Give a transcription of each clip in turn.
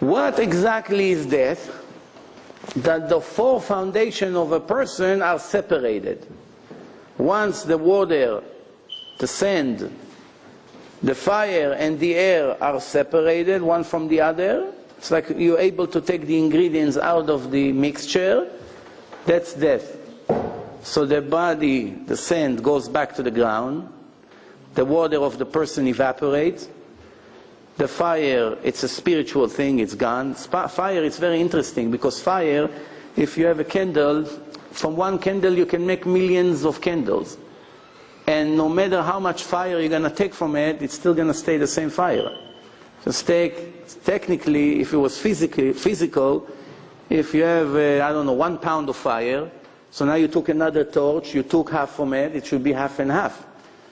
What exactly is death? That the four foundations of a person are separated. Once the water, the sand, the fire and the air are separated one from the other, it's like you're able to take the ingredients out of the mixture, that's death. So the body, the sand, goes back to the ground, the water of the person evaporates, the fire, it's a spiritual thing, it's gone. Fire is very interesting because fire, if you have a candle, from one candle you can make millions of candles. And no matter how much fire you're going to take from it, it's still going to stay the same fire. Just technically, if it was physical, if you have, I don't know, 1 pound of fire, so now you took another torch, you took half from it, it should be half and half.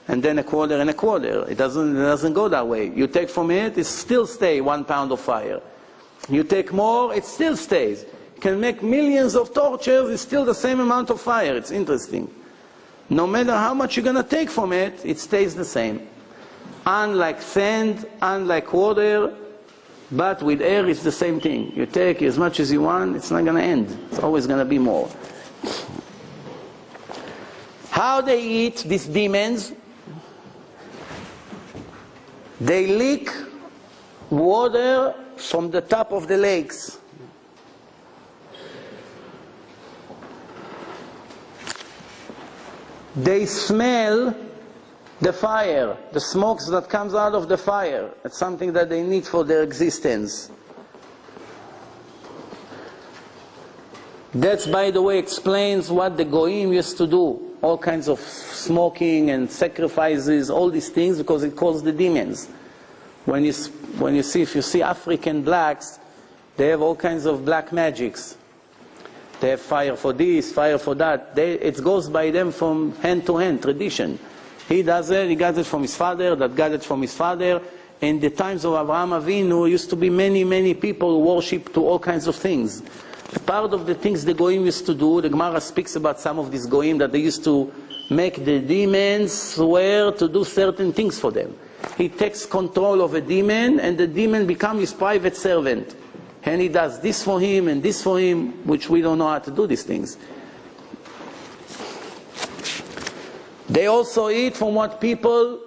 And then a quarter and a quarter. It doesn't go that way. You take from it, it still stays 1 pound of fire. You take more, it still stays. You can make millions of torches, it's still the same amount of fire. It's interesting. No matter how much you're going to take from it, it stays the same. Unlike sand, unlike water, but with air it's the same thing. You take as much as you want, it's not going to end. It's always going to be more. How they eat, these demons? They leak water from the top of the lakes. They smell the fire, the smokes that comes out of the fire. It's something that they need for their existence. That, by the way, explains what the Goyim used to do. All kinds of smoking and sacrifices, all these things, because it calls the demons. If you see African blacks, they have all kinds of black magics. They have fire for this, fire for that. It goes by them from hand to hand, tradition. He does it, he got it from his father, that got it from his father. In the times of Avraham Avinu, used to be many, many people who worship to all kinds of things. Part of the things the Goyim used to do, the Gemara speaks about some of these Goyim, that they used to make the demons swear to do certain things for them. He takes control of a demon, and the demon becomes his private servant. And he does this for him and this for him, which we don't know how to do these things. They also eat from what people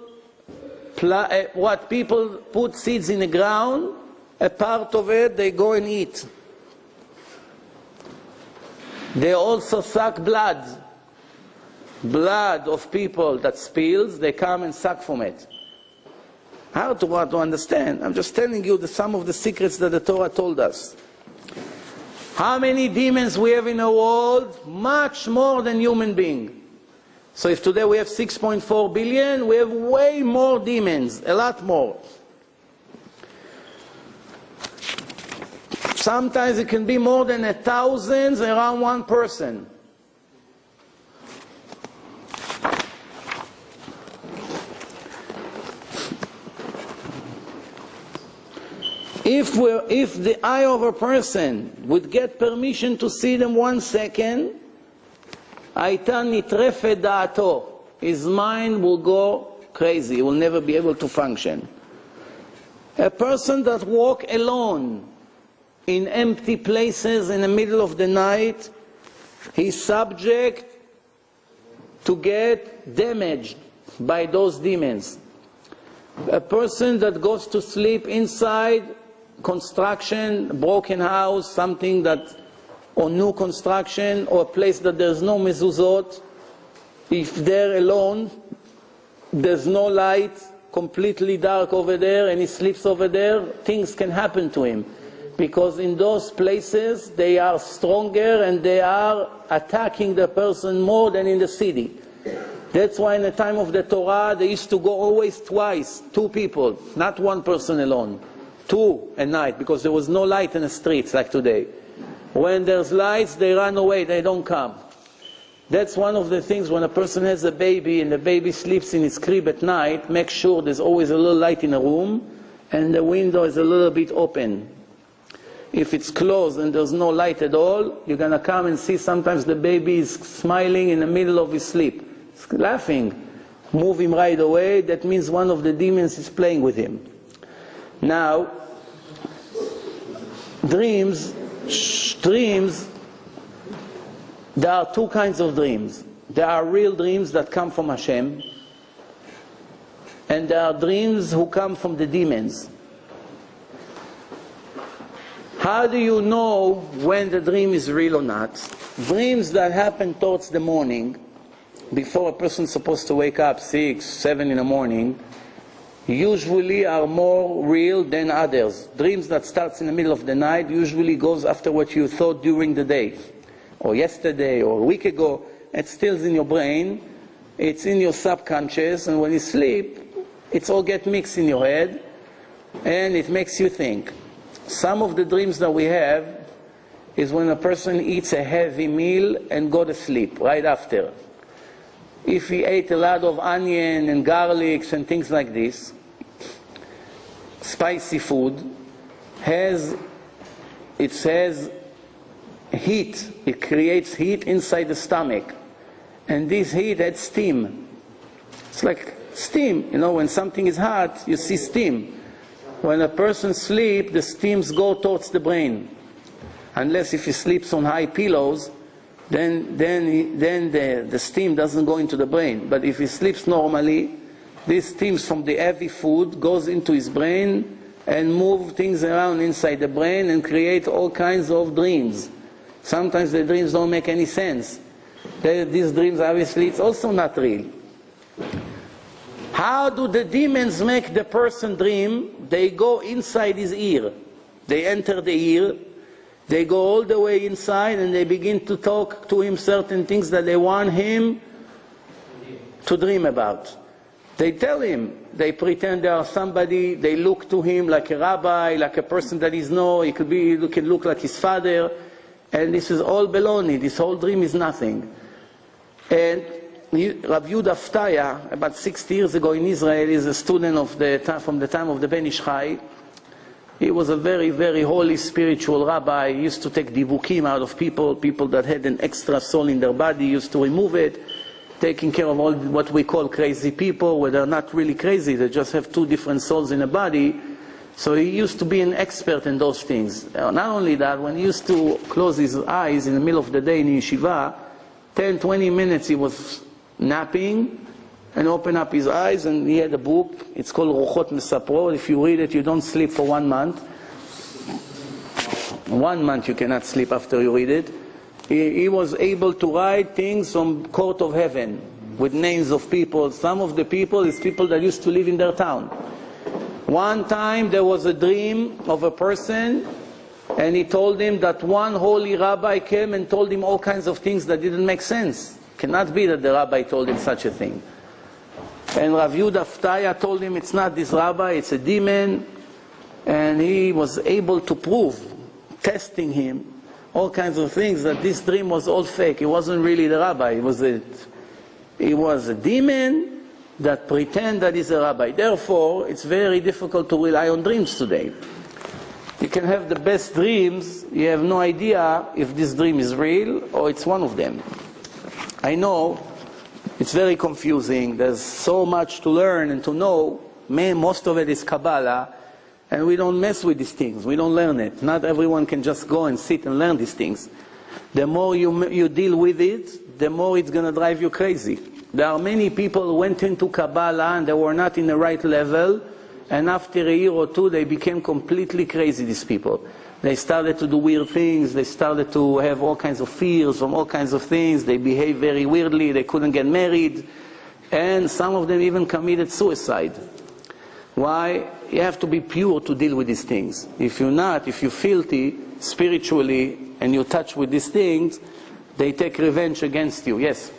put seeds in the ground, a part of it they go and eat. They also suck blood. Blood of people that spills, they come and suck from it. How to understand? I'm just telling you some of the secrets that the Torah told us. How many demons we have in the world? Much more than human beings. So if today we have 6.4 billion, we have way more demons, a lot more. Sometimes it can be more than 1,000 around one person. If the eye of a person would get permission to see them 1 second, הייתה נטרפת דעתו. His mind will go crazy. He will never be able to function. A person that walks alone in empty places in the middle of the night, he's subject to get damaged by those demons. A person that goes to sleep inside construction, broken house, something that, or new construction, or a place that there's no mezuzot, if they're alone, there's no light, completely dark over there, and he sleeps over there, things can happen to him. Because in those places, they are stronger and they are attacking the person more than in the city. That's why in the time of the Torah, they used to go always twice, 2 people, not 1 person alone. 2 at night, because there was no light in the streets like today. When there's lights, they run away, they don't come. That's one of the things when a person has a baby and the baby sleeps in his crib at night, make sure there's always a little light in the room and the window is a little bit open. If it's closed and there's no light at all, you're going to come and see sometimes the baby is smiling in the middle of his sleep. He's laughing. Move him right away, that means one of the demons is playing with him. Now, dreams, there are two kinds of dreams. There are real dreams that come from Hashem, and there are dreams who come from the demons. How do you know when the dream is real or not? Dreams that happen towards the morning, before a person is supposed to wake up 6, 7 in the morning, usually are more real than others. Dreams that starts in the middle of the night usually goes after what you thought during the day, or yesterday, or a week ago. It stills in your brain, it's in your subconscious, and when you sleep, it's all get mixed in your head, and it makes you think. Some of the dreams that we have is when a person eats a heavy meal and go to sleep right after. If he ate a lot of onion and garlics and things like this, spicy food, it says heat. It creates heat inside the stomach. And this heat had steam. It's like steam. You know, when something is hot, you see steam. When a person sleeps, the steams go towards the brain. Unless if he sleeps on high pillows, then the steam doesn't go into the brain. But if he sleeps normally, these steams from the heavy food goes into his brain and move things around inside the brain and create all kinds of dreams. Sometimes the dreams don't make any sense. These dreams, obviously, it's also not real. How do the demons make the person dream? They go inside his ear. They enter the ear. They go all the way inside and they begin to talk to him certain things that they want him to dream about. They tell him, they pretend they are somebody, they look to him like a rabbi, like a person that he's known, he can look like his father, and this is all baloney, this whole dream is nothing. And Rav Yehuda Aftaya, about 60 years ago in Israel, is a student from the time of the Ben Ish Chai. He was a very, very holy spiritual rabbi. He used to take dibukim out of people that had an extra soul in their body, he used to remove it, taking care of all what we call crazy people, where they're not really crazy, they just have two different souls in a body. So he used to be an expert in those things. Not only that, when he used to close his eyes in the middle of the day in yeshiva, 10, 20 minutes he was napping, and open up his eyes, and he had a book. It's called Ruchot Mesapro. If you read it, you don't sleep for 1 month. 1 month you cannot sleep after you read it. He was able to write things from court of heaven with names of people. Some of the people is people that used to live in their town. One time there was a dream of a person, and he told him that one holy rabbi came and told him all kinds of things that didn't make sense. Cannot be that the rabbi told him such a thing. And Rav Yehuda Aftaya told him it's not this rabbi, it's a demon. And he was able to prove, testing him, all kinds of things, that this dream was all fake. It wasn't really the rabbi. It was a demon that pretend that he's a rabbi. Therefore, it's very difficult to rely on dreams today. You can have the best dreams, you have no idea if this dream is real or it's one of them. I know it's very confusing. There's so much to learn and to know. Most of it is Kabbalah, and we don't mess with these things. We don't learn it. Not everyone can just go and sit and learn these things. The more you deal with it, the more it's going to drive you crazy. There are many people who went into Kabbalah and they were not in the right level, and after a year or two they became completely crazy, these people. They started to do weird things, they started to have all kinds of fears from all kinds of things, they behaved very weirdly, they couldn't get married, and some of them even committed suicide. Why? You have to be pure to deal with these things. If you're not, if you're filthy spiritually and you touch with these things, they take revenge against you. Yes?